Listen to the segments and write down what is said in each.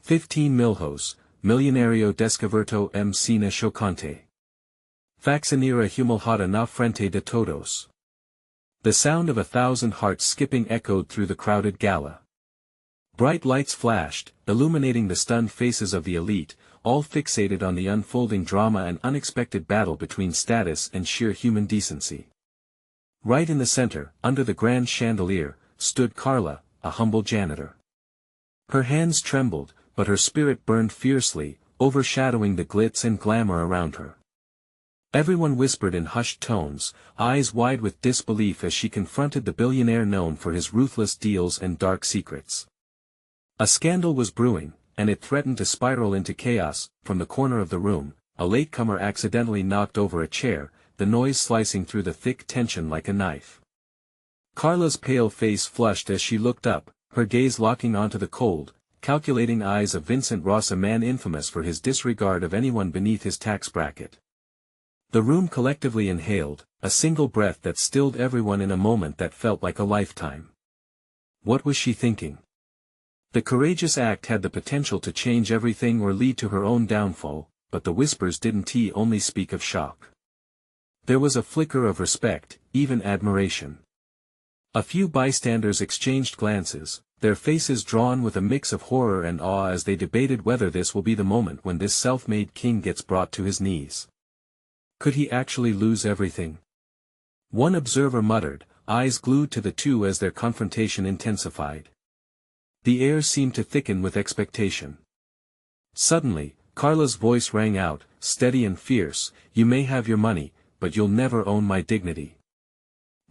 15 Milhos, Milionario descoberto en cena chocante. Faxanera humilhada na frente de todos. The sound of 1,000 hearts skipping echoed through the crowded gala. Bright lights flashed, illuminating the stunned faces of the elite, all fixated on the unfolding drama and unexpected battle between status and sheer human decency. Right in the center, under the grand chandelier, stood Carla, a humble janitor. Her hands trembled, but her spirit burned fiercely, overshadowing the glitz and glamour around her. Everyone whispered in hushed tones, eyes wide with disbelief as she confronted the billionaire known for his ruthless deals and dark secrets. A scandal was brewing, and it threatened to spiral into chaos. From the corner of the room, a latecomer accidentally knocked over a chair, the noise slicing through the thick tension like a knife. Carla's pale face flushed as she looked up, her gaze locking onto the cold, calculating eyes of Vincent Ross, a man infamous for his disregard of anyone beneath his tax bracket. The room collectively inhaled, a single breath that stilled everyone in a moment that felt like a lifetime. What was she thinking? The courageous act had the potential to change everything or lead to her own downfall, but the whispers didn't only speak of shock. There was a flicker of respect, even admiration. A few bystanders exchanged glances, their faces drawn with a mix of horror and awe as they debated whether this will be the moment when this self-made king gets brought to his knees. Could he actually lose everything? One observer muttered, eyes glued to the two as their confrontation intensified. The air seemed to thicken with expectation. Suddenly, Carla's voice rang out, steady and fierce, "You may have your money, but you'll never own my dignity."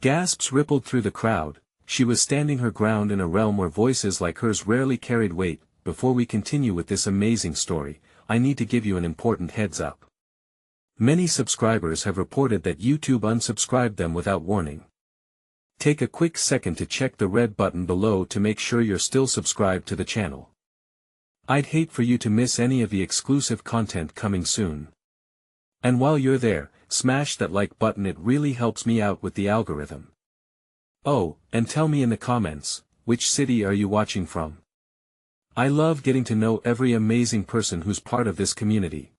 Gasps rippled through the crowd. She was standing her ground in a realm where voices like hers rarely carried weight. Before we continue with this amazing story, I need to give you an important heads up. Many subscribers have reported that YouTube unsubscribed them without warning. Take a quick second to check the red button below to make sure you're still subscribed to the channel. I'd hate for you to miss any of the exclusive content coming soon. And while you're there, smash that like button, it really helps me out with the algorithm. Oh, and tell me in the comments, which city are you watching from? I love getting to know every amazing person who's part of this community.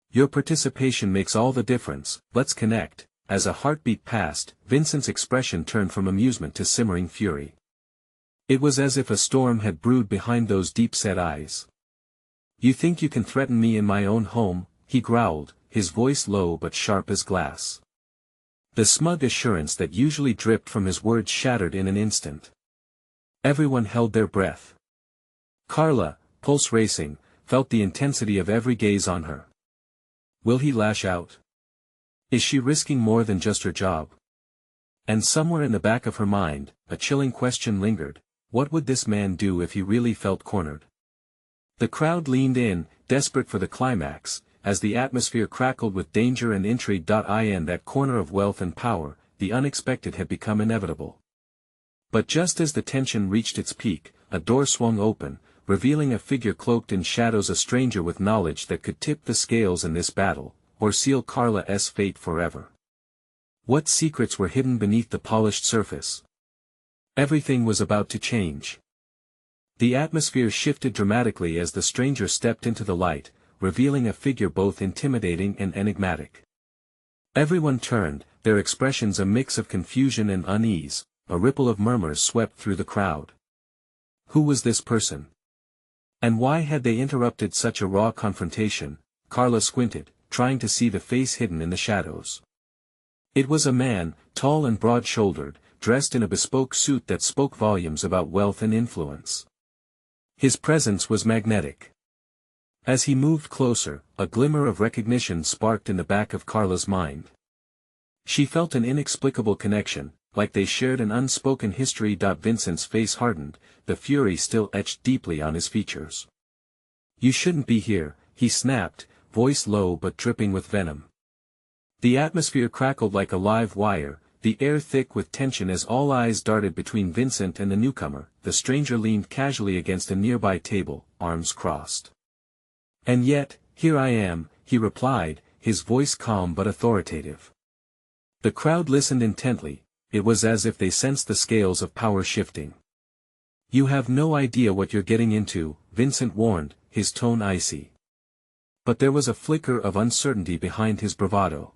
Your participation makes all the difference. Let's connect. As a heartbeat passed, Vincent's expression turned from amusement to simmering fury. It was as if a storm had brewed behind those deep-set eyes. "You think you can threaten me in my own home?" he growled, his voice low but sharp as glass. The smug assurance that usually dripped from his words shattered in an instant. Everyone held their breath. Carla, pulse racing, felt the intensity of every gaze on her. Will he lash out? Is she risking more than just her job? And somewhere in the back of her mind, a chilling question lingered: what would this man do if he really felt cornered? The crowd leaned in, desperate for the climax, as the atmosphere crackled with danger and intrigue. In that corner of wealth and power, the unexpected had become inevitable. But just as the tension reached its peak, a door swung open, revealing a figure cloaked in shadows, a stranger with knowledge that could tip the scales in this battle, or seal Carla's fate forever. What secrets were hidden beneath the polished surface? Everything was about to change. The atmosphere shifted dramatically as the stranger stepped into the light, revealing a figure both intimidating and enigmatic. Everyone turned, their expressions a mix of confusion and unease. A ripple of murmurs swept through the crowd. Who was this person? And why had they interrupted such a raw confrontation? Carla squinted, trying to see the face hidden in the shadows. It was a man, tall and broad-shouldered, dressed in a bespoke suit that spoke volumes about wealth and influence. His presence was magnetic. As he moved closer, a glimmer of recognition sparked in the back of Carla's mind. She felt an inexplicable connection, like they shared an unspoken history. Vincent's face hardened, the fury still etched deeply on his features. "You shouldn't be here," he snapped, voice low but dripping with venom. The atmosphere crackled like a live wire, the air thick with tension as all eyes darted between Vincent and the newcomer. The stranger leaned casually against a nearby table, arms crossed. "And yet, here I am," he replied, his voice calm but authoritative. The crowd listened intently. It was as if they sensed the scales of power shifting. "You have no idea what you're getting into," Vincent warned, his tone icy. But there was a flicker of uncertainty behind his bravado.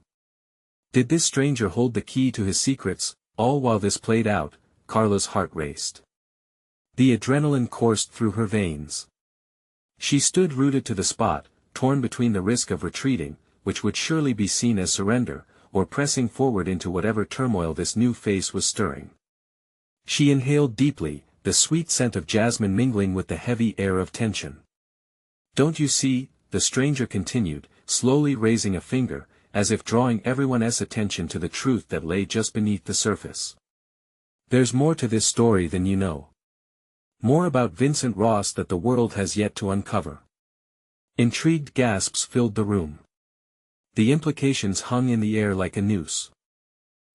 Did this stranger hold the key to his secrets? All while this played out, Carla's heart raced. The adrenaline coursed through her veins. She stood rooted to the spot, torn between the risk of retreating, which would surely be seen as surrender, or pressing forward into whatever turmoil this new face was stirring. She inhaled deeply, the sweet scent of jasmine mingling with the heavy air of tension. "Don't you see?" the stranger continued, slowly raising a finger, as if drawing everyone's attention to the truth that lay just beneath the surface. "There's more to this story than you know. More about Vincent Ross that the world has yet to uncover." Intrigued gasps filled the room. The implications hung in the air like a noose.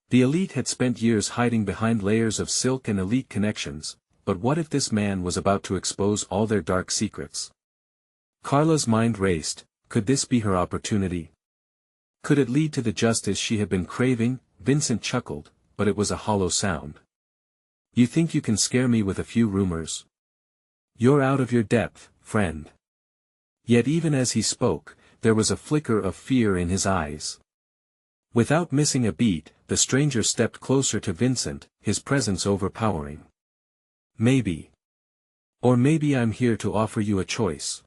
The elite had spent years hiding behind layers of silk and elite connections, but what if this man was about to expose all their dark secrets? Carla's mind raced. Could this be her opportunity? Could it lead to the justice she had been craving? Vincent chuckled, but it was a hollow sound. "You think you can scare me with a few rumors? You're out of your depth, friend." Yet even as he spoke, there was a flicker of fear in his eyes. Without missing a beat, the stranger stepped closer to Vincent, his presence overpowering. "Maybe. Or maybe I'm here to offer you a choice."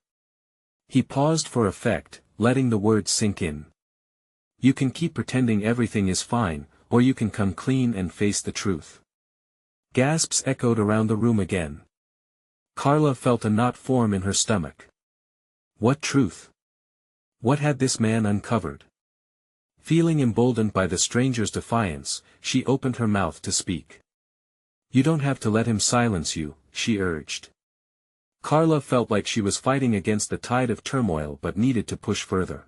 He paused for effect, letting the words sink in. "You can keep pretending everything is fine, or you can come clean and face the truth." Gasps echoed around the room again. Carla felt a knot form in her stomach. What truth? What had this man uncovered? Feeling emboldened by the stranger's defiance, she opened her mouth to speak. "You don't have to let him silence you," she urged. Carla felt like she was fighting against the tide of turmoil but needed to push further.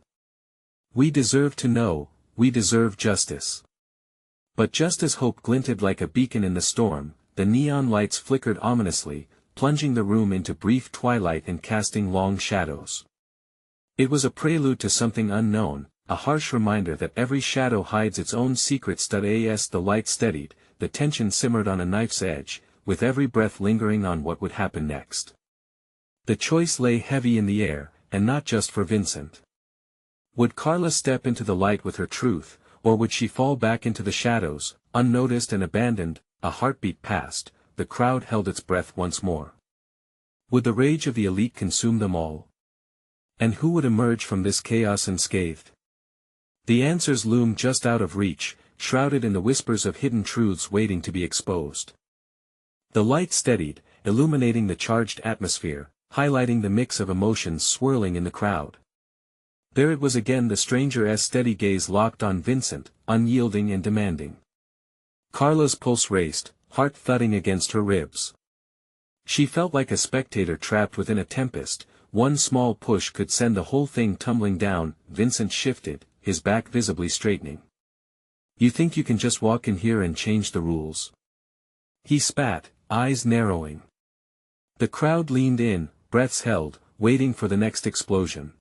"We deserve to know, we deserve justice." But just as hope glinted like a beacon in the storm, the neon lights flickered ominously, plunging the room into brief twilight and casting long shadows. It was a prelude to something unknown, a harsh reminder that every shadow hides its own secrets. As the light steadied, the tension simmered on a knife's edge, with every breath lingering on what would happen next. The choice lay heavy in the air, and not just for Vincent. Would Carla step into the light with her truth, or would she fall back into the shadows, unnoticed and abandoned? A heartbeat passed, the crowd held its breath once more. Would the rage of the elite consume them all? And who would emerge from this chaos unscathed? The answers loomed just out of reach, shrouded in the whispers of hidden truths waiting to be exposed. The light steadied, illuminating the charged atmosphere, highlighting the mix of emotions swirling in the crowd. There it was again, the stranger's steady gaze locked on Vincent, unyielding and demanding. Carla's pulse raced, heart thudding against her ribs. She felt like a spectator trapped within a tempest. One small push could send the whole thing tumbling down. Vincent shifted, his back visibly straightening. "You think you can just walk in here and change the rules?" He spat, eyes narrowing. The crowd leaned in, breaths held, waiting for the next explosion.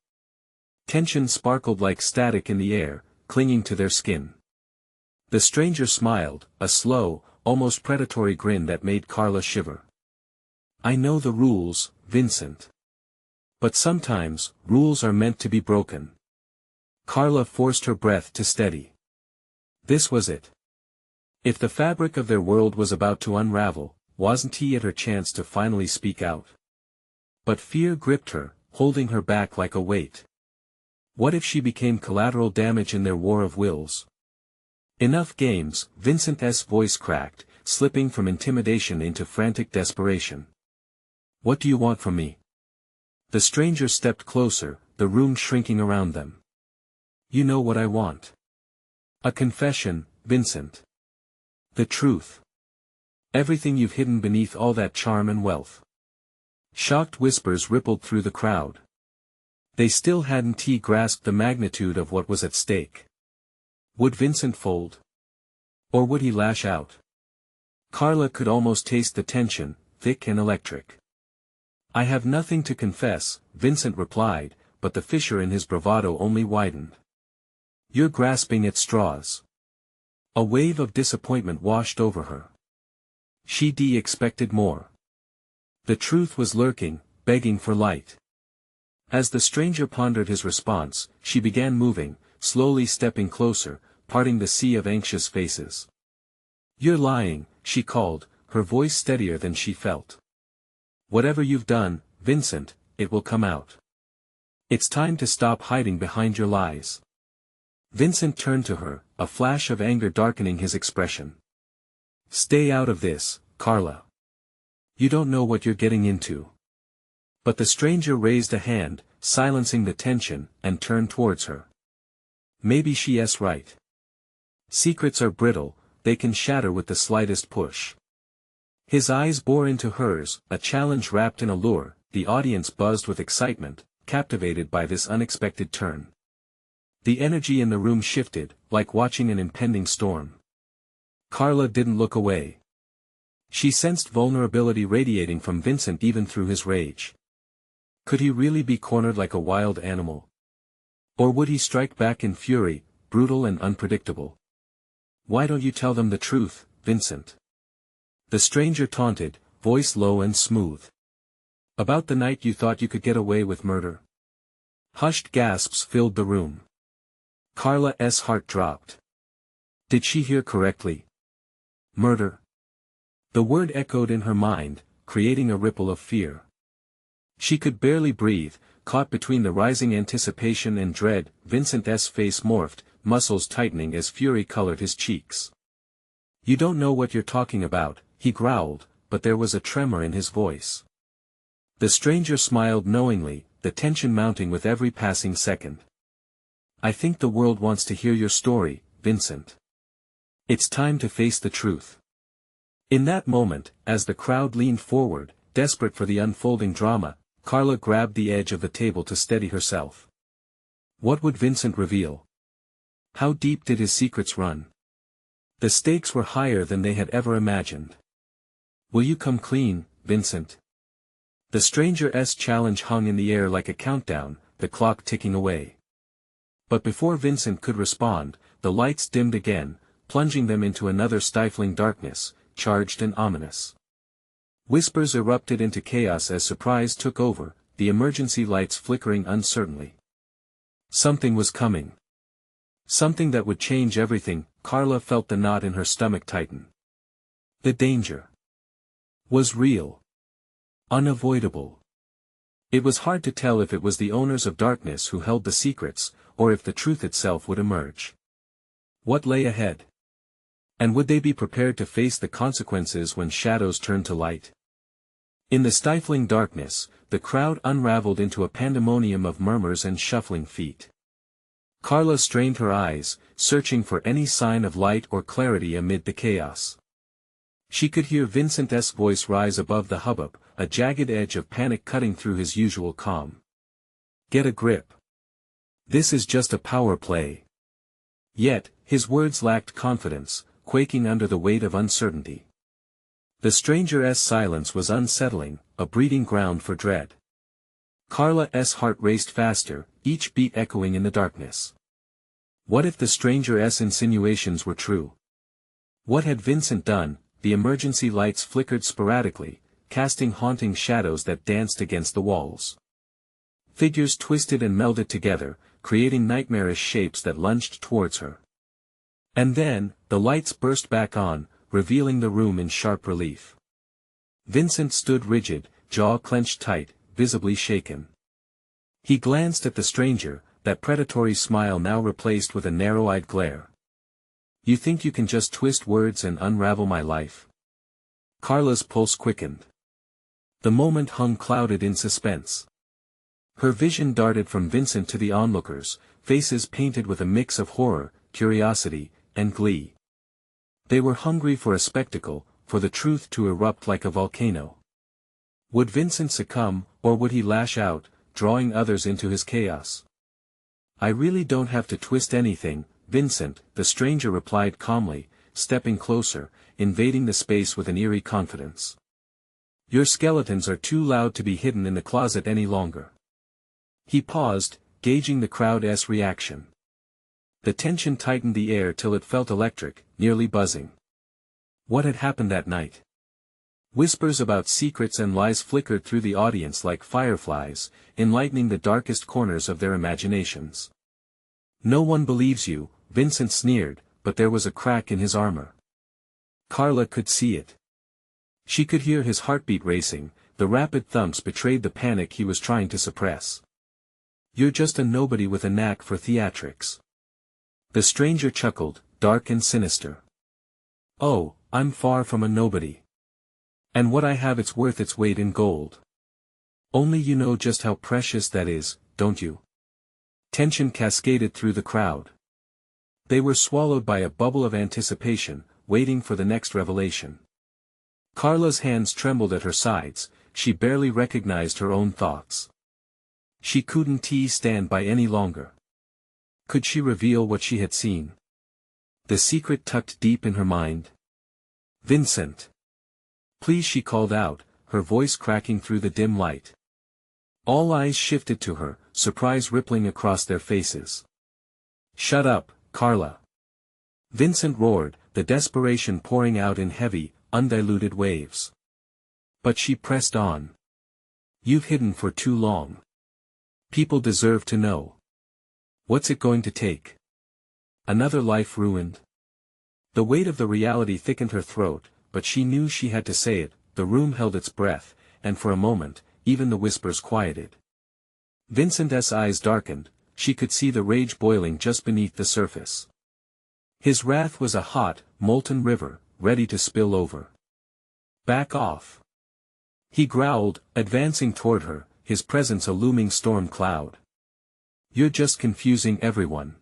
Tension sparkled like static in the air, clinging to their skin. The stranger smiled, a slow, almost predatory grin that made Carla shiver. "I know the rules, Vincent. But sometimes, rules are meant to be broken." Carla forced her breath to steady. This was it. If the fabric of their world was about to unravel, wasn't he at her chance to finally speak out? But fear gripped her, holding her back like a weight. What if she became collateral damage in their war of wills? Enough games. Vincent's voice cracked, slipping from intimidation into frantic desperation. "What do you want from me?" The stranger stepped closer, the room shrinking around them. "You know what I want. A confession, Vincent. The truth. Everything you've hidden beneath all that charm and wealth." Shocked whispers rippled through the crowd. They still hadn't grasped the magnitude of what was at stake. Would Vincent fold? Or would he lash out? Carla could almost taste the tension, thick and electric. "I have nothing to confess," Vincent replied, but the fissure in his bravado only widened. "You're grasping at straws." A wave of disappointment washed over her. She expected more. The truth was lurking, begging for light. As the stranger pondered his response, she began moving, slowly stepping closer, parting the sea of anxious faces. "You're lying," she called, her voice steadier than she felt. "Whatever you've done, Vincent, it will come out. It's time to stop hiding behind your lies." Vincent turned to her, a flash of anger darkening his expression. "Stay out of this, Carla. You don't know what you're getting into." But the stranger raised a hand, silencing the tension, and turned towards her. "Maybe she's right. Secrets are brittle, they can shatter with the slightest push." His eyes bore into hers, a challenge wrapped in allure. The audience buzzed with excitement, captivated by this unexpected turn. The energy in the room shifted, like watching an impending storm. Carla didn't look away. She sensed vulnerability radiating from Vincent even through his rage. Could he really be cornered like a wild animal? Or would he strike back in fury, brutal and unpredictable? "Why don't you tell them the truth, Vincent?" The stranger taunted, voice low and smooth. "About the night you thought you could get away with murder?" Hushed gasps filled the room. Carla's heart dropped. Did she hear correctly? Murder. The word echoed in her mind, creating a ripple of fear. She could barely breathe, caught between the rising anticipation and dread. Vincent's face morphed, muscles tightening as fury colored his cheeks. "You don't know what you're talking about," he growled, but there was a tremor in his voice. The stranger smiled knowingly, the tension mounting with every passing second. "I think the world wants to hear your story, Vincent. It's time to face the truth." In that moment, as the crowd leaned forward, desperate for the unfolding drama, Carla grabbed the edge of the table to steady herself. What would Vincent reveal? How deep did his secrets run? The stakes were higher than they had ever imagined. "Will you come clean, Vincent?" The stranger's challenge hung in the air like a countdown, the clock ticking away. But before Vincent could respond, the lights dimmed again, plunging them into another stifling darkness, charged and ominous. Whispers erupted into chaos as surprise took over, the emergency lights flickering uncertainly. Something was coming. Something that would change everything. Carla felt the knot in her stomach tighten. The danger was real. Unavoidable. It was hard to tell if it was the owners of darkness who held the secrets, or if the truth itself would emerge. What lay ahead? And would they be prepared to face the consequences when shadows turned to light? In the stifling darkness, the crowd unraveled into a pandemonium of murmurs and shuffling feet. Carla strained her eyes, searching for any sign of light or clarity amid the chaos. She could hear Vincent's voice rise above the hubbub, a jagged edge of panic cutting through his usual calm. "Get a grip. This is just a power play." Yet, his words lacked confidence, quaking under the weight of uncertainty. The stranger's silence was unsettling, a breeding ground for dread. Carla's heart raced faster, each beat echoing in the darkness. What if the stranger's insinuations were true? What had Vincent done? The emergency lights flickered sporadically, casting haunting shadows that danced against the walls. Figures twisted and melded together, creating nightmarish shapes that lunged towards her. And then, the lights burst back on, revealing the room in sharp relief. Vincent stood rigid, jaw clenched tight, visibly shaken. He glanced at the stranger, that predatory smile now replaced with a narrow-eyed glare. "You think you can just twist words and unravel my life?" Carla's pulse quickened. The moment hung clouded in suspense. Her vision darted from Vincent to the onlookers, faces painted with a mix of horror, curiosity, and glee. They were hungry for a spectacle, for the truth to erupt like a volcano. Would Vincent succumb, or would he lash out, drawing others into his chaos? "I really don't have to twist anything, Vincent," the stranger replied calmly, stepping closer, invading the space with an eerie confidence. "Your skeletons are too loud to be hidden in the closet any longer." He paused, gauging the crowd's reaction. The tension tightened the air till it felt electric, nearly buzzing. What had happened that night? Whispers about secrets and lies flickered through the audience like fireflies, enlightening the darkest corners of their imaginations. "No one believes you," Vincent sneered, but there was a crack in his armor. Carla could see it. She could hear his heartbeat racing, the rapid thumps betrayed the panic he was trying to suppress. "You're just a nobody with a knack for theatrics." The stranger chuckled, dark and sinister. "Oh, I'm far from a nobody. And what I have, it's worth its weight in gold. Only you know just how precious that is, don't you?" Tension cascaded through the crowd. They were swallowed by a bubble of anticipation, waiting for the next revelation. Carla's hands trembled at her sides, she barely recognized her own thoughts. She couldn't stand by any longer. Could she reveal what she had seen? The secret tucked deep in her mind? "Vincent! Please," she called out, her voice cracking through the dim light. All eyes shifted to her, surprise rippling across their faces. "Shut up, Carla!" Vincent roared, the desperation pouring out in heavy, undiluted waves. But she pressed on. "You've hidden for too long. People deserve to know. What's it going to take? Another life ruined?" The weight of the reality thickened her throat, but she knew she had to say it. The room held its breath, and for a moment, even the whispers quieted. Vincent's eyes darkened, she could see the rage boiling just beneath the surface. His wrath was a hot, molten river, ready to spill over. "Back off!" he growled, advancing toward her, his presence a looming storm cloud. "You're just confusing everyone."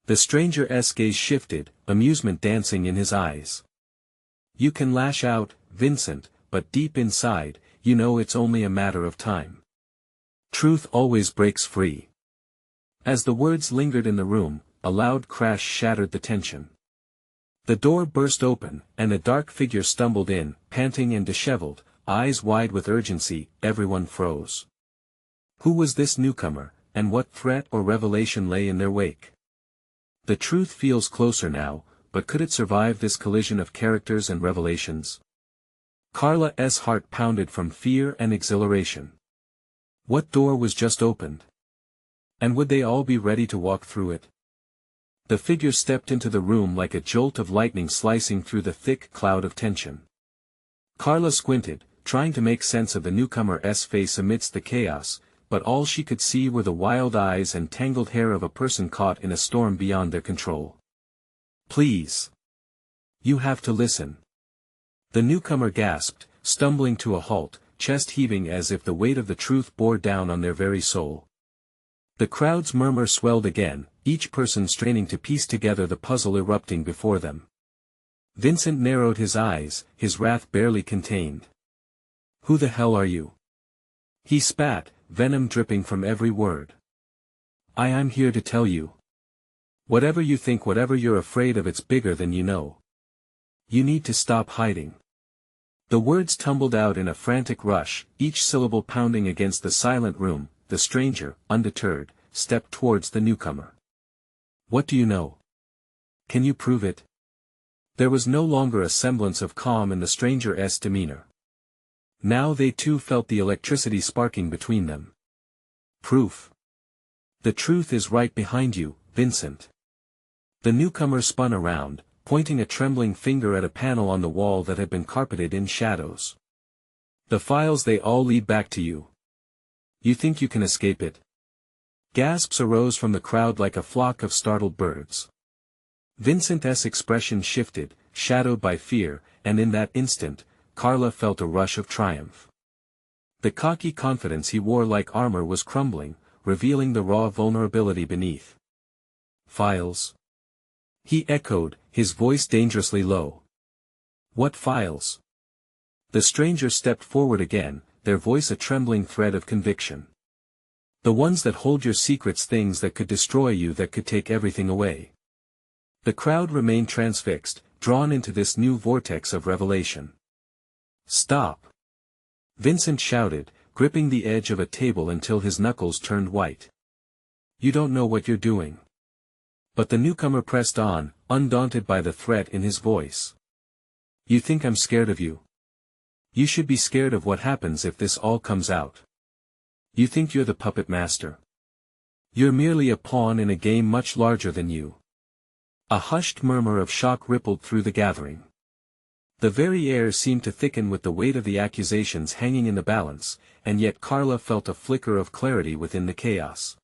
The stranger's gaze shifted, amusement dancing in his eyes. "You can lash out, Vincent, but deep inside, you know it's only a matter of time. Truth always breaks free." As the words lingered in the room, a loud crash shattered the tension. The door burst open, and a dark figure stumbled in, panting and disheveled, eyes wide with urgency. Everyone froze. Who was this newcomer, and what threat or revelation lay in their wake? The truth feels closer now, but could it survive this collision of characters and revelations? Carla's heart pounded from fear and exhilaration. What door was just opened? And would they all be ready to walk through it? The figure stepped into the room like a jolt of lightning slicing through the thick cloud of tension. Carla squinted, trying to make sense of the newcomer's face amidst the chaos, but all she could see were the wild eyes and tangled hair of a person caught in a storm beyond their control. "Please. You have to listen." The newcomer gasped, stumbling to a halt, chest heaving as if the weight of the truth bore down on their very soul. The crowd's murmur swelled again, each person straining to piece together the puzzle erupting before them. Vincent narrowed his eyes, his wrath barely contained. "Who the hell are you?" he spat, venom dripping from every word. I'm here to tell you. Whatever you think, whatever you're afraid of, it's bigger than you know. You need to stop hiding." The words tumbled out in a frantic rush, each syllable pounding against the silent room. The stranger, undeterred, stepped towards the newcomer. "What do you know? Can you prove it?" There was no longer a semblance of calm in the stranger's demeanor. Now they too felt the electricity sparking between them. "Proof? The truth is right behind you, Vincent." The newcomer spun around, pointing a trembling finger at a panel on the wall that had been carpeted in shadows. "The files, they all lead back to you. You think you can escape it?" Gasps arose from the crowd like a flock of startled birds. Vincent's expression shifted, shadowed by fear, and in that instant, Carla felt a rush of triumph. The cocky confidence he wore like armor was crumbling, revealing the raw vulnerability beneath. "Files?" he echoed, his voice dangerously low. "What files?" The stranger stepped forward again, their voice a trembling thread of conviction. "The ones that hold your secrets, things that could destroy you, that could take everything away." The crowd remained transfixed, drawn into this new vortex of revelation. "Stop!" Vincent shouted, gripping the edge of a table until his knuckles turned white. "You don't know what you're doing." But the newcomer pressed on, undaunted by the threat in his voice. "You think I'm scared of you? You should be scared of what happens if this all comes out. You think you're the puppet master. You're merely a pawn in a game much larger than you. A hushed murmur of shock rippled through the gathering. The very air seemed to thicken with the weight of the accusations hanging in the balance, and yet Carla felt a flicker of clarity within the chaos.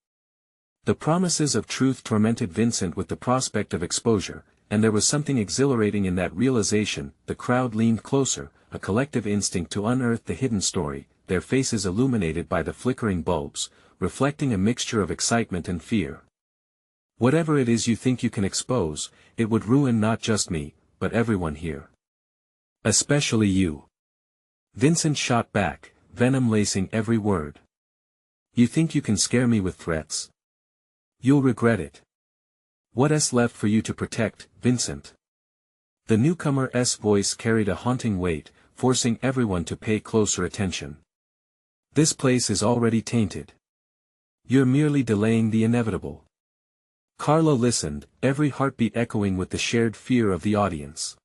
The promises of truth tormented Vincent with the prospect of exposure, and there was something exhilarating in that realization. The crowd leaned closer, a collective instinct to unearth the hidden story, their faces illuminated by the flickering bulbs, reflecting a mixture of excitement and fear. Whatever it is you think you can expose, it would ruin not just me, but everyone here. Especially you. Vincent shot back, venom lacing every word. You think you can scare me with threats? You'll regret it. What's left for you to protect, Vincent? The newcomer's voice carried a haunting weight, forcing everyone to pay closer attention. This place is already tainted. You're merely delaying the inevitable. Carla listened, every heartbeat echoing with the shared fear of the audience.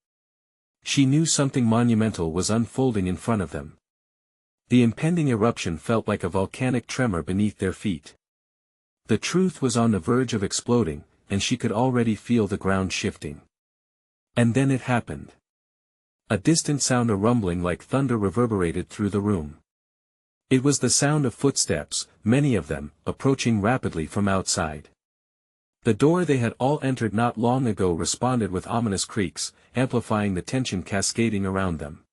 She knew something monumental was unfolding in front of them. The impending eruption felt like a volcanic tremor beneath their feet. The truth was on the verge of exploding, and she could already feel the ground shifting. And then it happened. A distant sound, a rumbling like thunder, reverberated through the room. It was the sound of footsteps, many of them, approaching rapidly from outside. The door they had all entered not long ago responded with ominous creaks, amplifying the tension cascading around them.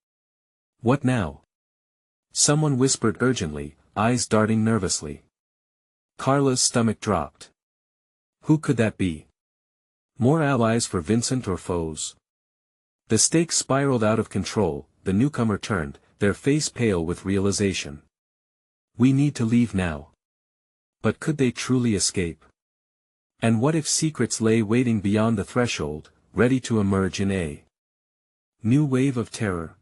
What now? Someone whispered urgently, eyes darting nervously. Carla's stomach dropped. Who could that be? More allies for Vincent or foes? The stakes spiraled out of control. The newcomer turned, their face pale with realization. We need to leave now. But could they truly escape? And what if secrets lay waiting beyond the threshold, ready to emerge in a new wave of terror?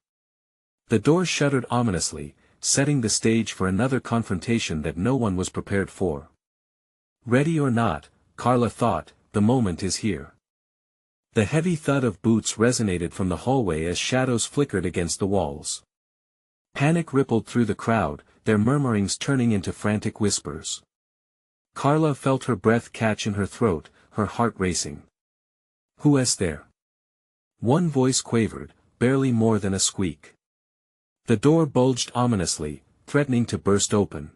The door shuddered ominously, setting the stage for another confrontation that no one was prepared for. Ready or not, Carla thought, the moment is here. The heavy thud of boots resonated from the hallway as shadows flickered against the walls. Panic rippled through the crowd, their murmurings turning into frantic whispers. Carla felt her breath catch in her throat, her heart racing. Who's there? One voice quavered, barely more than a squeak. The door bulged ominously, threatening to burst open.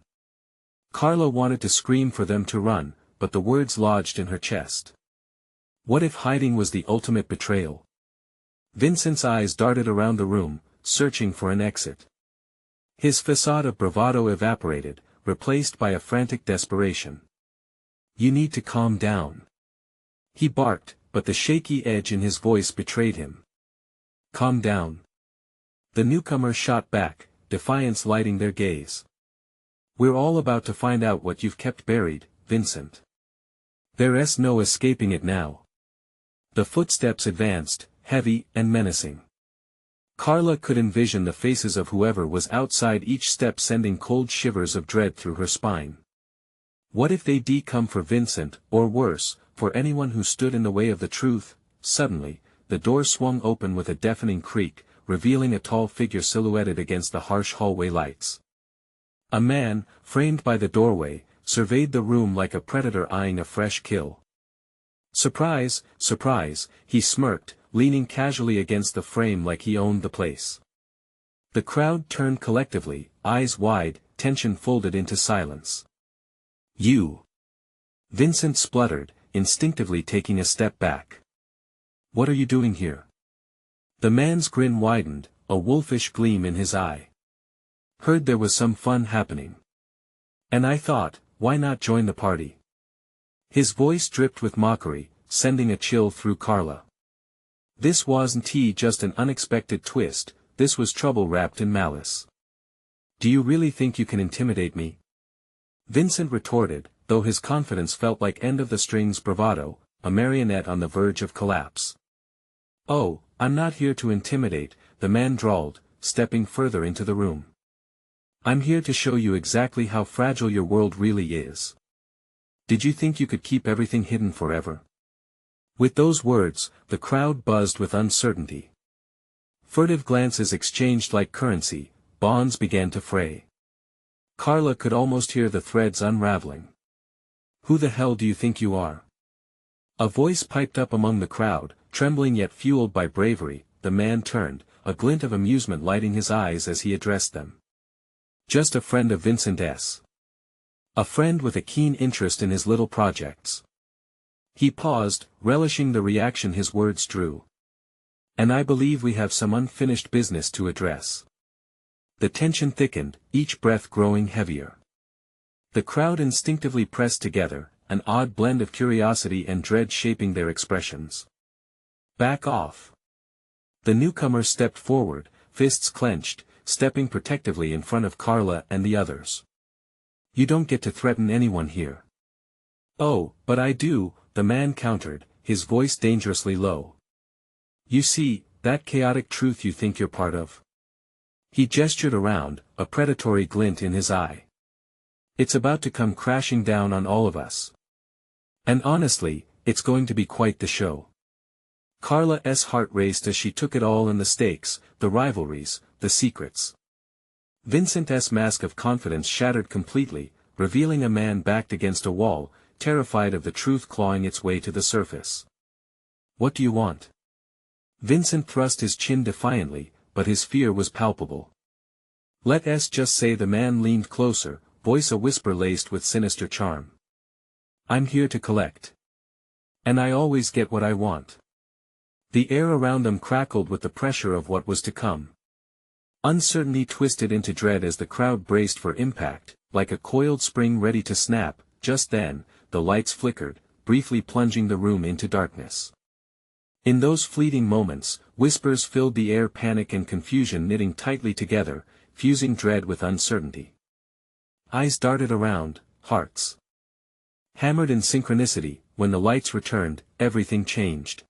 Carla wanted to scream for them to run, but the words lodged in her chest. What if hiding was the ultimate betrayal? Vincent's eyes darted around the room, searching for an exit. His facade of bravado evaporated, replaced by a frantic desperation. You need to calm down. He barked, but the shaky edge in his voice betrayed him. Calm down. The newcomer shot back, defiance lighting their gaze. We're all about to find out what you've kept buried, Vincent. There's no escaping it now. The footsteps advanced, heavy and menacing. Carla could envision the faces of whoever was outside each step, sending cold shivers of dread through her spine. What if they'd come for Vincent, or worse, for anyone who stood in the way of the truth? Suddenly, the door swung open with a deafening creak, revealing a tall figure silhouetted against the harsh hallway lights. A man, framed by the doorway, surveyed the room like a predator eyeing a fresh kill. Surprise, surprise, he smirked, leaning casually against the frame like he owned the place. The crowd turned collectively, eyes wide, tension folded into silence. You! Vincent spluttered, instinctively taking a step back. What are you doing here? The man's grin widened, a wolfish gleam in his eye. Heard there was some fun happening. And I thought, why not join the party? His voice dripped with mockery, sending a chill through Carla. This wasn't just an unexpected twist, this was trouble wrapped in malice. Do you really think you can intimidate me? Vincent retorted, though his confidence felt like end-of-the-strings bravado, a marionette on the verge of collapse. Oh, I'm not here to intimidate, the man drawled, stepping further into the room. I'm here to show you exactly how fragile your world really is. Did you think you could keep everything hidden forever? With those words, the crowd buzzed with uncertainty. Furtive glances exchanged like currency, bonds began to fray. Carla could almost hear the threads unraveling. "Who the hell do you think you are?" A voice piped up among the crowd, trembling yet fueled by bravery. The man turned, a glint of amusement lighting his eyes as he addressed them. "Just a friend of Vincent S. A friend with a keen interest in his little projects." He paused, relishing the reaction his words drew. "And I believe we have some unfinished business to address." The tension thickened, each breath growing heavier. The crowd instinctively pressed together, an odd blend of curiosity and dread shaping their expressions. "Back off." The newcomer stepped forward, fists clenched, stepping protectively in front of Carla and the others. "You don't get to threaten anyone here." "Oh, but I do," the man countered, his voice dangerously low. "You see, that chaotic truth you think you're part of?" He gestured around, a predatory glint in his eye. "It's about to come crashing down on all of us. And honestly, it's going to be quite the show." Carla's heart raced as she took it all in: the stakes, the rivalries, the secrets. Vincent's mask of confidence shattered completely, revealing a man backed against a wall, terrified of the truth clawing its way to the surface. "What do you want?" Vincent thrust his chin defiantly, but his fear was palpable. "Let's just say," the man leaned closer, voice a whisper laced with sinister charm. "I'm here to collect. And I always get what I want." The air around them crackled with the pressure of what was to come. Uncertainty twisted into dread as the crowd braced for impact, like a coiled spring ready to snap. Just then, the lights flickered, briefly plunging the room into darkness. In those fleeting moments, whispers filled the air, panic and confusion knitting tightly together, fusing dread with uncertainty. Eyes darted around, hearts hammered in synchronicity. When the lights returned, everything changed.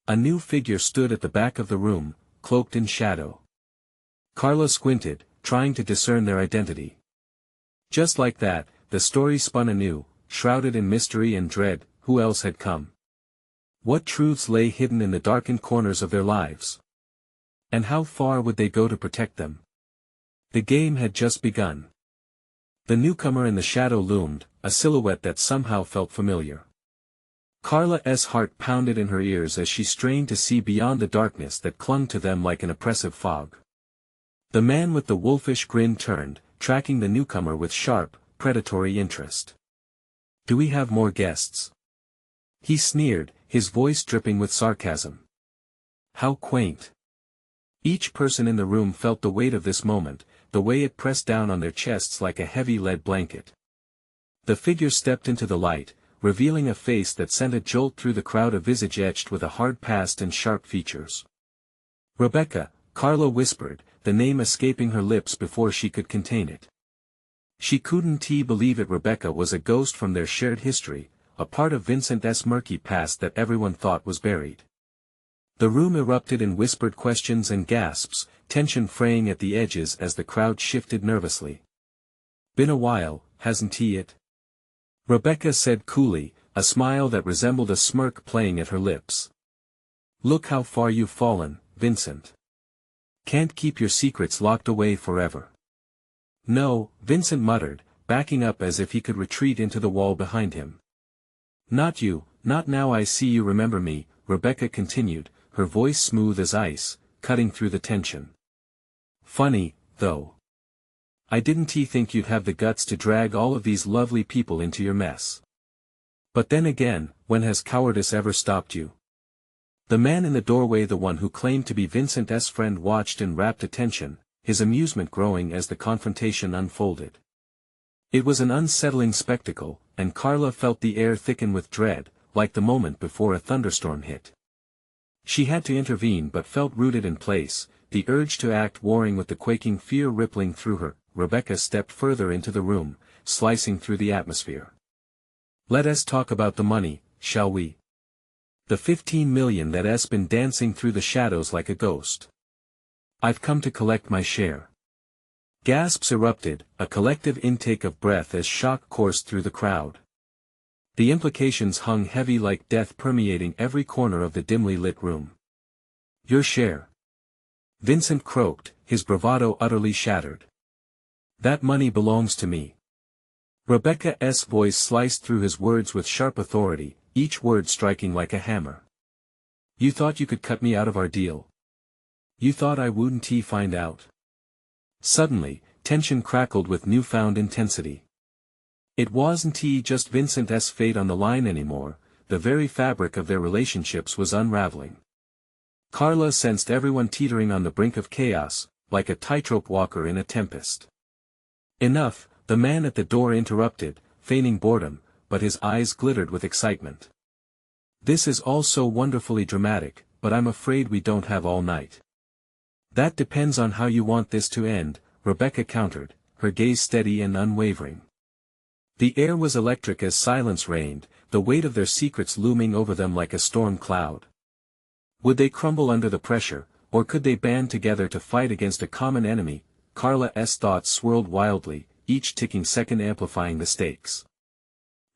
A new figure stood at the back of the room, cloaked in shadow. Carla squinted, trying to discern their identity. Just like that, the story spun anew, shrouded in mystery and dread. Who else had come? What truths lay hidden in the darkened corners of their lives? And how far would they go to protect them? The game had just begun. The newcomer in the shadow loomed, a silhouette that somehow felt familiar. Carla's heart pounded in her ears as she strained to see beyond the darkness that clung to them like an oppressive fog. The man with the wolfish grin turned, tracking the newcomer with sharp, predatory interest. "Do we have more guests?" he sneered, his voice dripping with sarcasm. How quaint. Each person in the room felt the weight of this moment, the way it pressed down on their chests like a heavy lead blanket. The figure stepped into the light, revealing a face that sent a jolt through the crowd, a visage etched with a hard past and sharp features. "Rebecca," Carla whispered, the name escaping her lips before she could contain it. She couldn't believe it. Rebecca was a ghost from their shared history, a part of Vincent's murky past that everyone thought was buried. The room erupted in whispered questions and gasps, tension fraying at the edges as the crowd shifted nervously. "Been a while, hasn't it?" Rebecca said coolly, a smile that resembled a smirk playing at her lips. "Look how far you've fallen, Vincent. Can't keep your secrets locked away forever." "No," Vincent muttered, backing up as if he could retreat into the wall behind him. "Not you, not now. I see you remember me," Rebecca continued, her voice smooth as ice, cutting through the tension. "Funny, though. I didn't think you'd have the guts to drag all of these lovely people into your mess. But then again, when has cowardice ever stopped you?" The man in the doorway, the one who claimed to be Vincent's friend, watched in rapt attention, his amusement growing as the confrontation unfolded. It was an unsettling spectacle, and Carla felt the air thicken with dread, like the moment before a thunderstorm hit. She had to intervene but felt rooted in place, the urge to act warring with the quaking fear rippling through her. Rebecca stepped further into the room, slicing through the atmosphere. "Let us talk about the money, shall we? The 15 million that's been dancing through the shadows like a ghost. I've come to collect my share." Gasps erupted, a collective intake of breath as shock coursed through the crowd. The implications hung heavy like death, permeating every corner of the dimly lit room. "Your share. Vincent croaked, his bravado utterly shattered. That money belongs to me. Rebecca's voice sliced through his words with sharp authority, each word striking like a hammer. You thought you could cut me out of our deal? You thought I wouldn't find out? Suddenly, tension crackled with newfound intensity. It wasn't just Vincent's fate on the line anymore, the very fabric of their relationships was unraveling. Carla sensed everyone teetering on the brink of chaos, like a tightrope walker in a tempest. Enough, the man at the door interrupted, feigning boredom, but his eyes glittered with excitement. This is all so wonderfully dramatic, but I'm afraid we don't have all night. That depends on how you want this to end, Rebecca countered, her gaze steady and unwavering. The air was electric as silence reigned, the weight of their secrets looming over them like a storm cloud. Would they crumble under the pressure, or could they band together to fight against a common enemy? Carla's thoughts swirled wildly, each ticking second amplifying the stakes.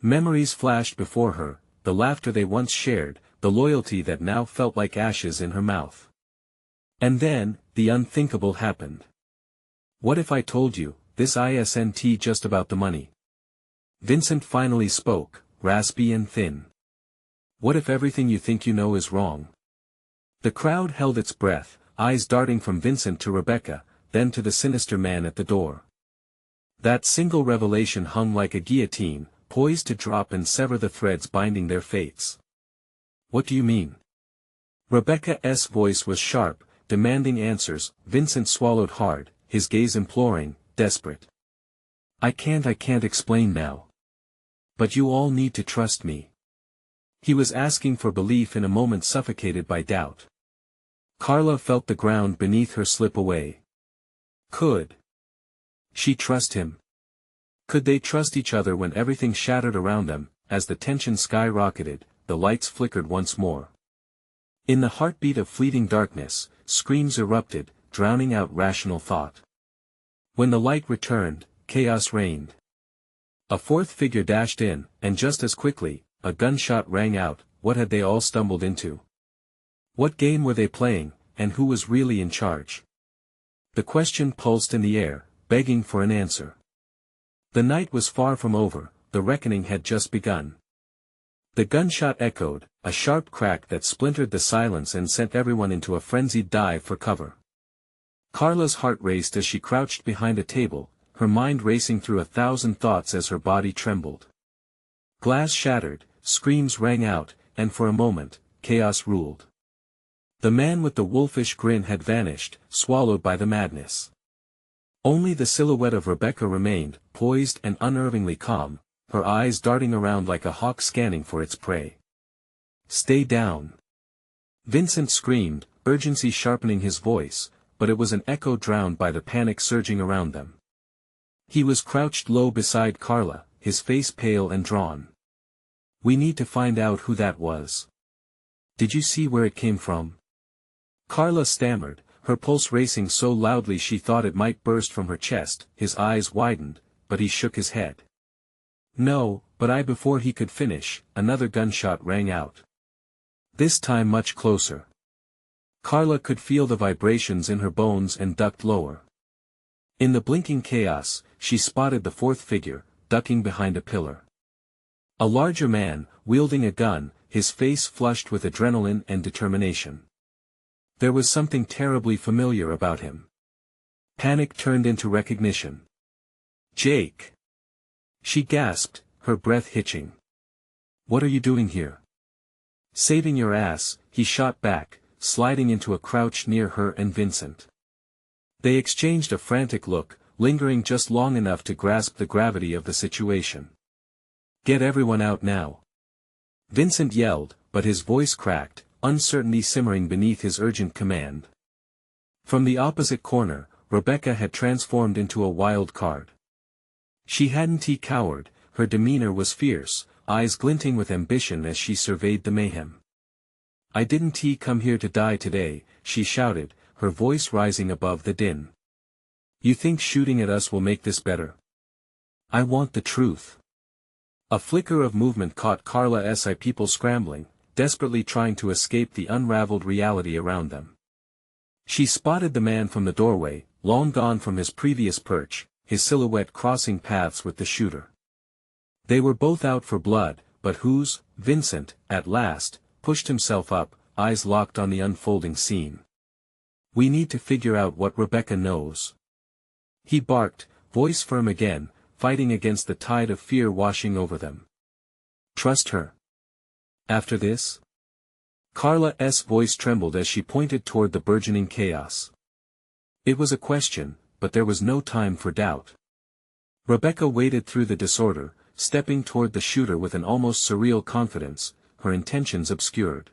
Memories flashed before her, the laughter they once shared, the loyalty that now felt like ashes in her mouth. And then, the unthinkable happened. What if I told you, this isn't just about the money? Vincent finally spoke, raspy and thin. What if everything you think you know is wrong? The crowd held its breath, eyes darting from Vincent to Rebecca, then to the sinister man at the door. That single revelation hung like a guillotine, poised to drop and sever the threads binding their fates. What do you mean? Rebecca's voice was sharp, demanding answers. Vincent swallowed hard, his gaze imploring, desperate. I can't explain now. But you all need to trust me. He was asking for belief in a moment suffocated by doubt. Carla felt the ground beneath her slip away. Could she trust him? Could they trust each other when everything shattered around them? As the tension skyrocketed, the lights flickered once more. In the heartbeat of fleeting darkness, screams erupted, drowning out rational thought. When the light returned, chaos reigned. A fourth figure dashed in, and just as quickly, a gunshot rang out. What had they all stumbled into? What game were they playing, and who was really in charge? The question pulsed in the air, begging for an answer. The night was far from over, the reckoning had just begun. The gunshot echoed, a sharp crack that splintered the silence and sent everyone into a frenzied dive for cover. Carla's heart raced as she crouched behind a table, her mind racing through 1,000 thoughts as her body trembled. Glass shattered, screams rang out, and for a moment, chaos ruled. The man with the wolfish grin had vanished, swallowed by the madness. Only the silhouette of Rebecca remained, poised and unnervingly calm, her eyes darting around like a hawk scanning for its prey. Stay down! Vincent screamed, urgency sharpening his voice, but it was an echo drowned by the panic surging around them. He was crouched low beside Carla, his face pale and drawn. We need to find out who that was. Did you see where it came from? Carla stammered, her pulse racing so loudly she thought it might burst from her chest. His eyes widened, but he shook his head. No, but before he could finish, another gunshot rang out. This time much closer. Carla could feel the vibrations in her bones and ducked lower. In the blinking chaos, she spotted the fourth figure, ducking behind a pillar. A larger man, wielding a gun, his face flushed with adrenaline and determination. There was something terribly familiar about him. Panic turned into recognition. Jake! She gasped, her breath hitching. What are you doing here? Saving your ass, he shot back, sliding into a crouch near her and Vincent. They exchanged a frantic look, lingering just long enough to grasp the gravity of the situation. Get everyone out now. Vincent yelled, but his voice cracked, uncertainty simmering beneath his urgent command. From the opposite corner, Rebecca had transformed into a wild card. She hadn't cowered, her demeanor was fierce, eyes glinting with ambition as she surveyed the mayhem. I didn't come here to die today, she shouted, her voice rising above the din. You think shooting at us will make this better? I want the truth. A flicker of movement caught Carla's eye, people scrambling, desperately trying to escape the unraveled reality around them. She spotted the man from the doorway, long gone from his previous perch, his silhouette crossing paths with the shooter. They were both out for blood, but Vincent, at last, pushed himself up, eyes locked on the unfolding scene. We need to figure out what Rebecca knows. He barked, voice firm again, fighting against the tide of fear washing over them. Trust her. After this? Carla's voice trembled as she pointed toward the burgeoning chaos. It was a question, but there was no time for doubt. Rebecca waded through the disorder, stepping toward the shooter with an almost surreal confidence, her intentions obscured.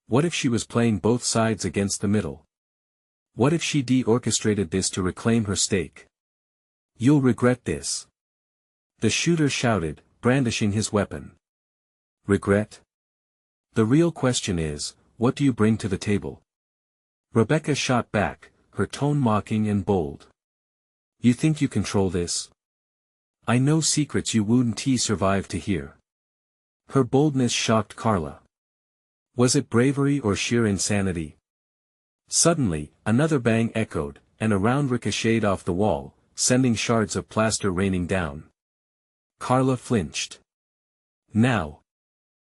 What if she was playing both sides against the middle? What if she de-orchestrated this to reclaim her stake? You'll regret this. The shooter shouted, brandishing his weapon. Regret? The real question is, what do you bring to the table? Rebecca shot back, her tone mocking and bold. You think you control this? I know secrets you wouldn't survive to hear. Her boldness shocked Carla. Was it bravery or sheer insanity? Suddenly, another bang echoed, and a round ricocheted off the wall, sending shards of plaster raining down. Carla flinched. Now.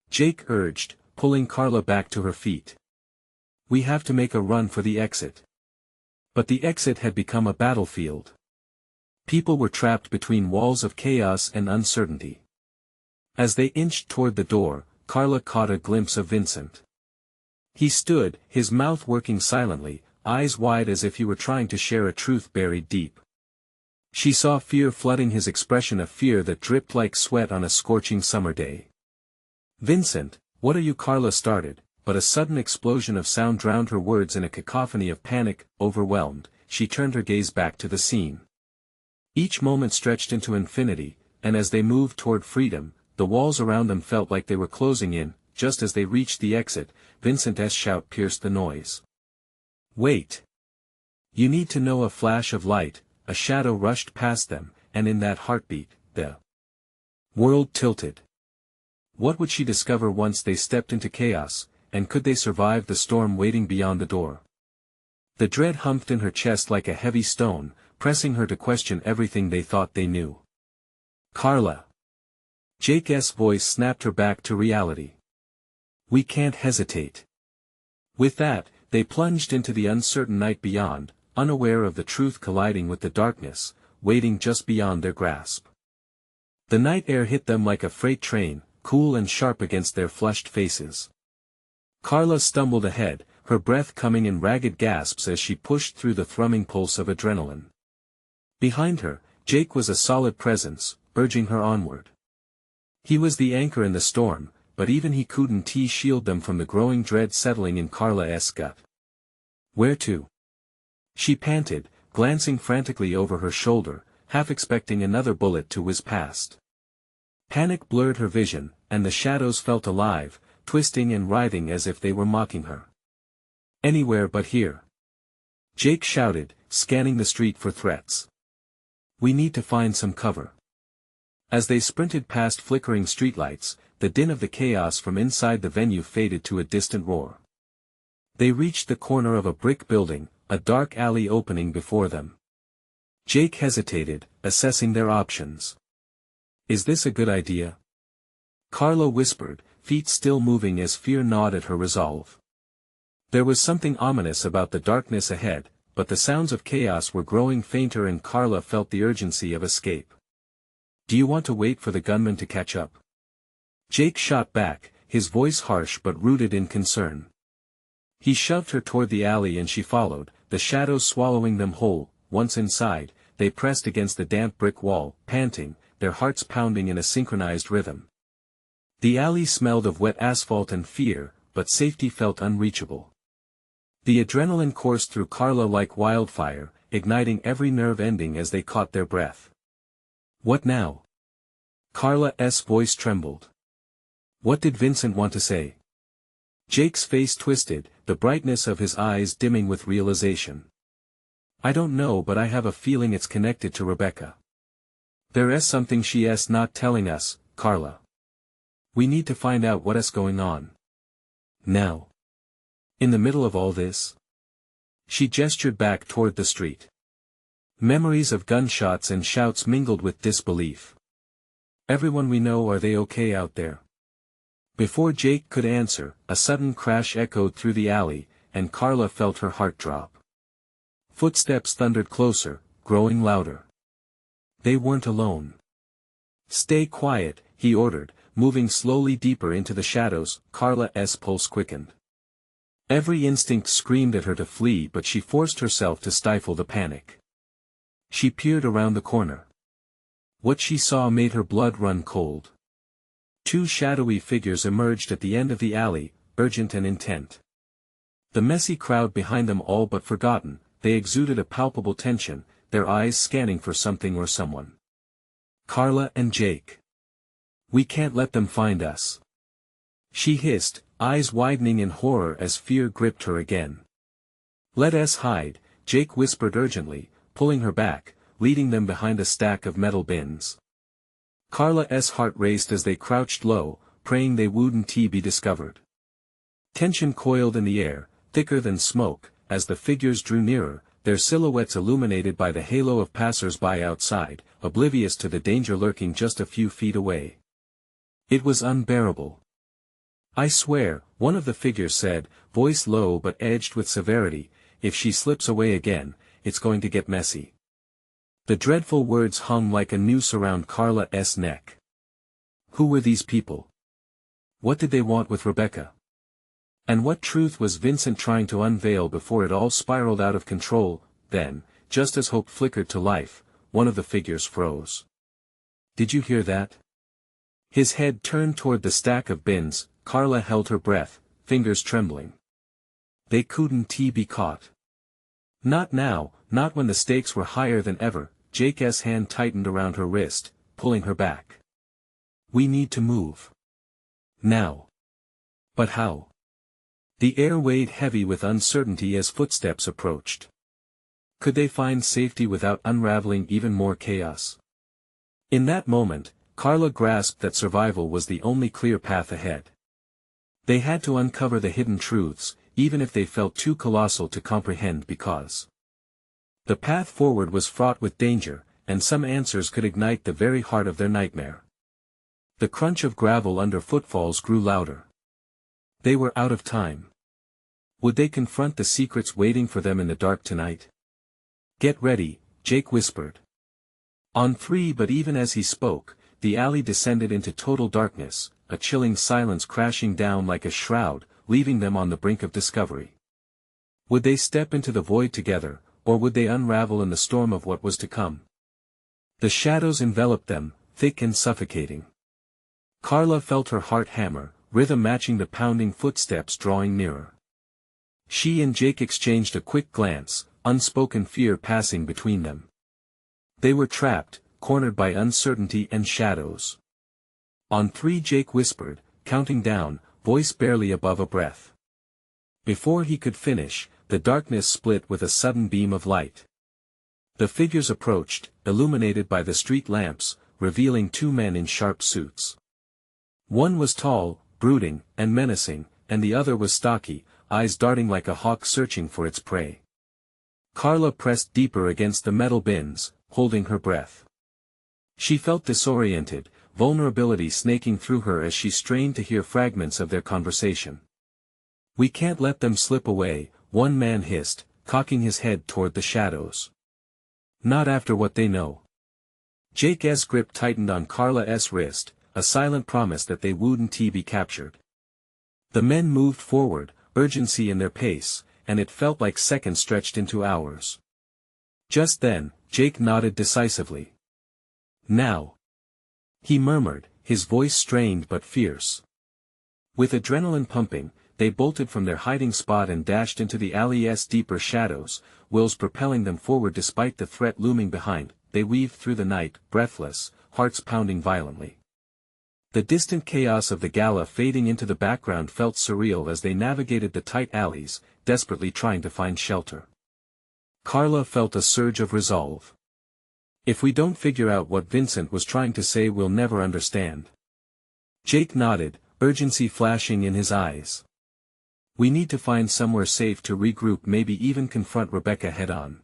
Jake urged, pulling Carla back to her feet. We have to make a run for the exit. But the exit had become a battlefield. People were trapped between walls of chaos and uncertainty. As they inched toward the door, Carla caught a glimpse of Vincent. He stood, his mouth working silently, eyes wide as if he were trying to share a truth buried deep. She saw fear flooding his expression, a fear that dripped like sweat on a scorching summer day. Vincent, what are you? Carla started, but a sudden explosion of sound drowned her words in a cacophony of panic. Overwhelmed, she turned her gaze back to the scene. Each moment stretched into infinity, and as they moved toward freedom, the walls around them felt like they were closing in. Just as they reached the exit, Vincent's shout pierced the noise. Wait! You need to know. A flash of light, a shadow rushed past them, and in that heartbeat, the world tilted. What would she discover once they stepped into chaos, and could they survive the storm waiting beyond the door? The dread humped in her chest like a heavy stone, pressing her to question everything they thought they knew. Carla! Jake's voice snapped her back to reality. We can't hesitate. With that, they plunged into the uncertain night beyond, unaware of the truth colliding with the darkness, waiting just beyond their grasp. The night air hit them like a freight train, cool and sharp against their flushed faces. Carla stumbled ahead, her breath coming in ragged gasps as she pushed through the thrumming pulse of adrenaline. Behind her, Jake was a solid presence, urging her onward. He was the anchor in the storm, but even he couldn't shield them from the growing dread settling in Carla's gut. Where to? She panted, glancing frantically over her shoulder, half expecting another bullet to whiz past. Panic blurred her vision, and the shadows felt alive, twisting and writhing as if they were mocking her. Anywhere but here. Jake shouted, scanning the street for threats. We need to find some cover. As they sprinted past flickering streetlights, the din of the chaos from inside the venue faded to a distant roar. They reached the corner of a brick building, a dark alley opening before them. Jake hesitated, assessing their options. Is this a good idea? Carla whispered, feet still moving as fear gnawed at her resolve. There was something ominous about the darkness ahead, but the sounds of chaos were growing fainter and Carla felt the urgency of escape. Do you want to wait for the gunman to catch up? Jake shot back, his voice harsh but rooted in concern. He shoved her toward the alley and she followed, the shadows swallowing them whole. Once inside, they pressed against the damp brick wall, panting, their hearts pounding in a synchronized rhythm. The alley smelled of wet asphalt and fear, but safety felt unreachable. The adrenaline coursed through Carla like wildfire, igniting every nerve ending as they caught their breath. What now? Carla's voice trembled. What did Vincent want to say? Jake's face twisted, the brightness of his eyes dimming with realization. I don't know, but I have a feeling it's connected to Rebecca. There's something she's not telling us, Carla. We need to find out what's going on. Now. In the middle of all this? She gestured back toward the street. Memories of gunshots and shouts mingled with disbelief. Everyone we know, are they okay out there? Before Jake could answer, a sudden crash echoed through the alley, and Carla felt her heart drop. Footsteps thundered closer, growing louder. They weren't alone. "Stay quiet," he ordered, moving slowly deeper into the shadows. Carla's pulse quickened. Every instinct screamed at her to flee, but she forced herself to stifle the panic. She peered around the corner. What she saw made her blood run cold. Two shadowy figures emerged at the end of the alley, urgent and intent. The messy crowd behind them all but forgotten, they exuded a palpable tension, their eyes scanning for something or someone. Carla and Jake. "We can't let them find us," she hissed, eyes widening in horror as fear gripped her again. "Let us hide," Jake whispered urgently, pulling her back, leading them behind a stack of metal bins. Carla's heart raced as they crouched low, praying they wouldn't be discovered. Tension coiled in the air, thicker than smoke, as the figures drew nearer, their silhouettes illuminated by the halo of passers-by outside, oblivious to the danger lurking just a few feet away. It was unbearable. "I swear," one of the figures said, voice low but edged with severity, "if she slips away again, it's going to get messy." The dreadful words hung like a noose around Carla's neck. Who were these people? What did they want with Rebecca? And what truth was Vincent trying to unveil before it all spiraled out of control? Then, just as hope flickered to life, one of the figures froze. "Did you hear that?" His head turned toward the stack of bins. Carla held her breath, fingers trembling. They couldn't be caught. Not now, not when the stakes were higher than ever. Jake's hand tightened around her wrist, pulling her back. "We need to move. Now." But how? The air weighed heavy with uncertainty as footsteps approached. Could they find safety without unraveling even more chaos? In that moment, Carla grasped that survival was the only clear path ahead. They had to uncover the hidden truths, even if they felt too colossal to comprehend, because the path forward was fraught with danger, and some answers could ignite the very heart of their nightmare. The crunch of gravel under footfalls grew louder. They were out of time. Would they confront the secrets waiting for them in the dark tonight? "Get ready," Jake whispered. On three, but even as he spoke, the alley descended into total darkness, a chilling silence crashing down like a shroud, leaving them on the brink of discovery. Would they step into the void together, or would they unravel in the storm of what was to come? The shadows enveloped them, thick and suffocating. Carla felt her heart hammer, rhythm matching the pounding footsteps drawing nearer. She and Jake exchanged a quick glance, unspoken fear passing between them. They were trapped, cornered by uncertainty and shadows. On three, Jake whispered, counting down, voice barely above a breath. Before he could finish, the darkness split with a sudden beam of light. The figures approached, illuminated by the street lamps, revealing two men in sharp suits. One was tall, brooding, and menacing, and the other was stocky, eyes darting like a hawk searching for its prey. Carla pressed deeper against the metal bins, holding her breath. She felt disoriented, vulnerability snaking through her as she strained to hear fragments of their conversation. "We can't let them slip away," one man hissed, cocking his head toward the shadows. "Not after what they know." Jake's grip tightened on Carla's wrist, a silent promise that they wouldn't be captured. The men moved forward, urgency in their pace, and it felt like seconds stretched into hours. Just then, Jake nodded decisively. "Now," he murmured, his voice strained but fierce. With adrenaline pumping, they bolted from their hiding spot and dashed into the alley's deeper shadows, wills propelling them forward despite the threat looming behind. They weaved through the night, breathless, hearts pounding violently. The distant chaos of the gala fading into the background felt surreal as they navigated the tight alleys, desperately trying to find shelter. Carla felt a surge of resolve. "If we don't figure out what Vincent was trying to say, we'll never understand." Jake nodded, urgency flashing in his eyes. We need to find somewhere safe to regroup, maybe even confront Rebecca head-on.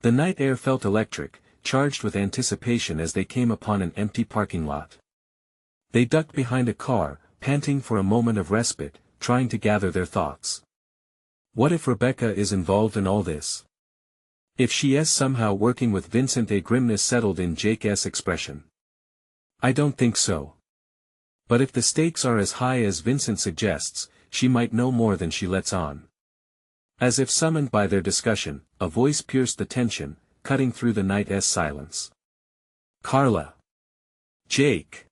The night air felt electric, charged with anticipation as they came upon an empty parking lot. They ducked behind a car, panting for a moment of respite, trying to gather their thoughts. What if Rebecca is involved in all this? If she is somehow working with Vincent? A grimness settled in Jake's expression. I don't think so. But if the stakes are as high as Vincent suggests, she might know more than she lets on. As if summoned by their discussion, a voice pierced the tension, cutting through the night's silence. Carla. Jake.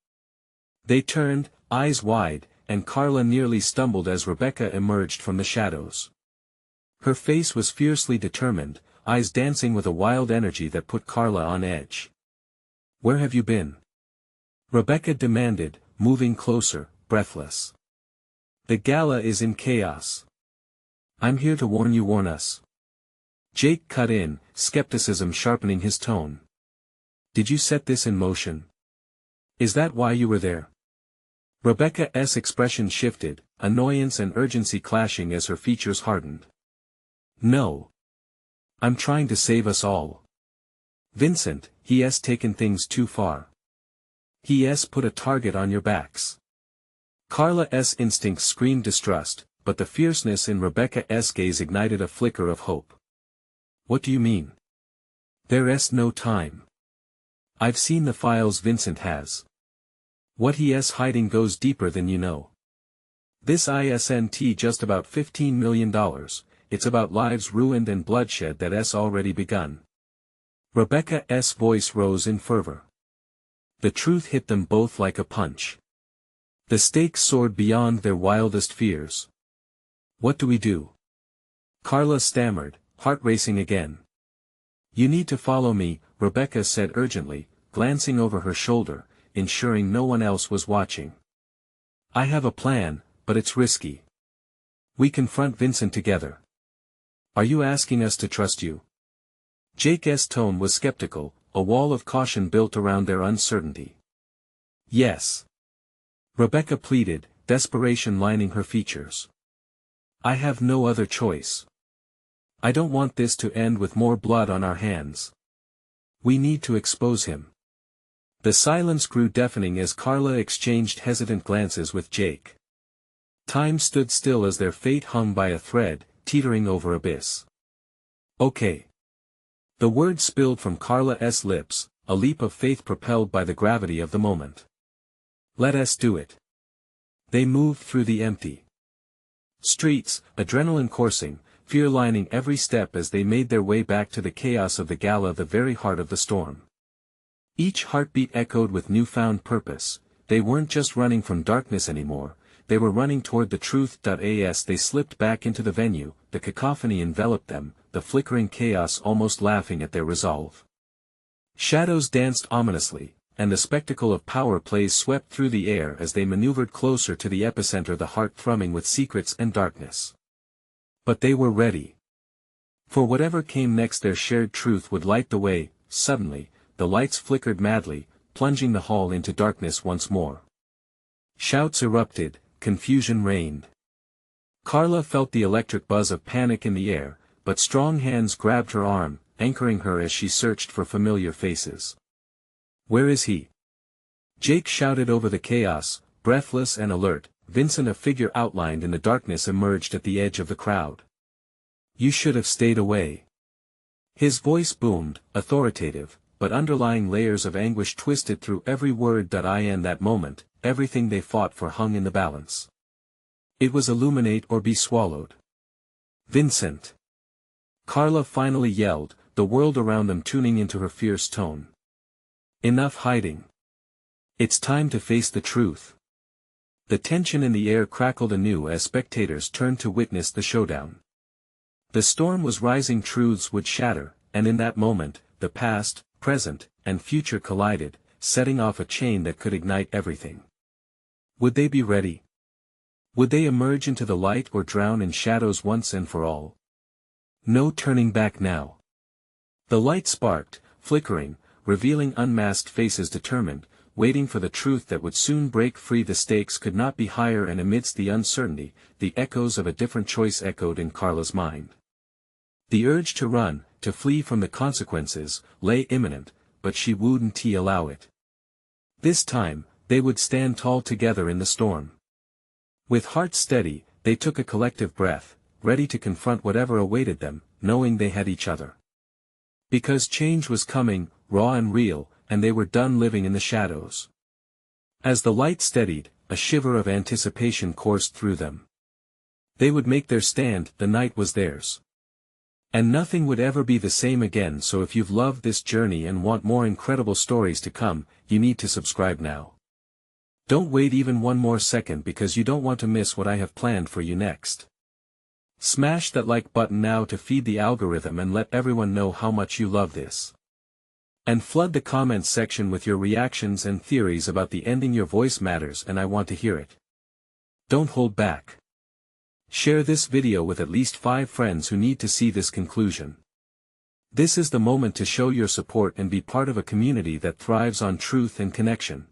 They turned, eyes wide, and Carla nearly stumbled as Rebecca emerged from the shadows. Her face was fiercely determined, eyes dancing with a wild energy that put Carla on edge. Where have you been? Rebecca demanded, moving closer, breathless. The gala is in chaos. I'm here to warn you. Warn us. Jake cut in, skepticism sharpening his tone. Did you set this in motion? Is that why you were there? Rebecca's expression shifted, annoyance and urgency clashing as her features hardened. No. I'm trying to save us all. Vincent, he has taken things too far. He has put a target on your backs. Carla's instincts screamed distrust, but the fierceness in Rebecca's gaze ignited a flicker of hope. What do you mean? There's no time. I've seen the files Vincent has. What he is hiding goes deeper than you know. This isn't just about $15 million, it's about lives ruined and bloodshed that has already begun. Rebecca's voice rose in fervor. The truth hit them both like a punch. The stakes soared beyond their wildest fears. What do we do? Carla stammered, heart racing again. You need to follow me, Rebecca said urgently, glancing over her shoulder, ensuring no one else was watching. I have a plan, but it's risky. We confront Vincent together. Are you asking us to trust you? Jake's tone was skeptical, a wall of caution built around their uncertainty. Yes. Rebecca pleaded, desperation lining her features. I have no other choice. I don't want this to end with more blood on our hands. We need to expose him. The silence grew deafening as Carla exchanged hesitant glances with Jake. Time stood still as their fate hung by a thread, teetering over abyss. Okay. The words spilled from Carla's lips, a leap of faith propelled by the gravity of the moment. Let us do it. They moved through the empty streets, adrenaline coursing, fear lining every step as they made their way back to the chaos of the gala, the very heart of the storm. Each heartbeat echoed with newfound purpose. They weren't just running from darkness anymore, they were running toward the truth. As they slipped back into the venue, the cacophony enveloped them, the flickering chaos almost laughing at their resolve. Shadows danced ominously, and the spectacle of power plays swept through the air as they maneuvered closer to the epicenter, the heart thrumming with secrets and darkness. But they were ready. For whatever came next, their shared truth would light the way. Suddenly, the lights flickered madly, plunging the hall into darkness once more. Shouts erupted, confusion reigned. Carla felt the electric buzz of panic in the air, but strong hands grabbed her arm, anchoring her as she searched for familiar faces. Where is he? Jake shouted over the chaos, breathless and alert. Vincent, a figure outlined in the darkness, emerged at the edge of the crowd. You should have stayed away. His voice boomed, authoritative, but underlying layers of anguish twisted through every word. In that moment, everything they fought for hung in the balance. It was illuminate or be swallowed. Vincent! Carla finally yelled, the world around them tuning into her fierce tone. Enough hiding. It's time to face the truth. The tension in the air crackled anew as spectators turned to witness the showdown. The storm was rising, truths would shatter, and in that moment, the past, present, and future collided, setting off a chain that could ignite everything. Would they be ready? Would they emerge into the light or drown in shadows once and for all? No turning back now. The light sparked, flickering, revealing unmasked faces determined, waiting for the truth that would soon break free. The stakes could not be higher, and amidst the uncertainty, the echoes of a different choice echoed in Carla's mind. The urge to run, to flee from the consequences, lay imminent, but she wouldn't allow it. This time, they would stand tall together in the storm. With hearts steady, they took a collective breath, ready to confront whatever awaited them, knowing they had each other. Because change was coming, raw and real, and they were done living in the shadows. As the light steadied, a shiver of anticipation coursed through them. They would make their stand, the night was theirs. And nothing would ever be the same again. So if you've loved this journey and want more incredible stories to come, you need to subscribe now. Don't wait even one more second, because you don't want to miss what I have planned for you next. Smash that like button now to feed the algorithm and let everyone know how much you love this. And flood the comments section with your reactions and theories about the ending. Your voice matters and I want to hear it. Don't hold back. Share this video with at least 5 friends who need to see this conclusion. This is the moment to show your support and be part of a community that thrives on truth and connection.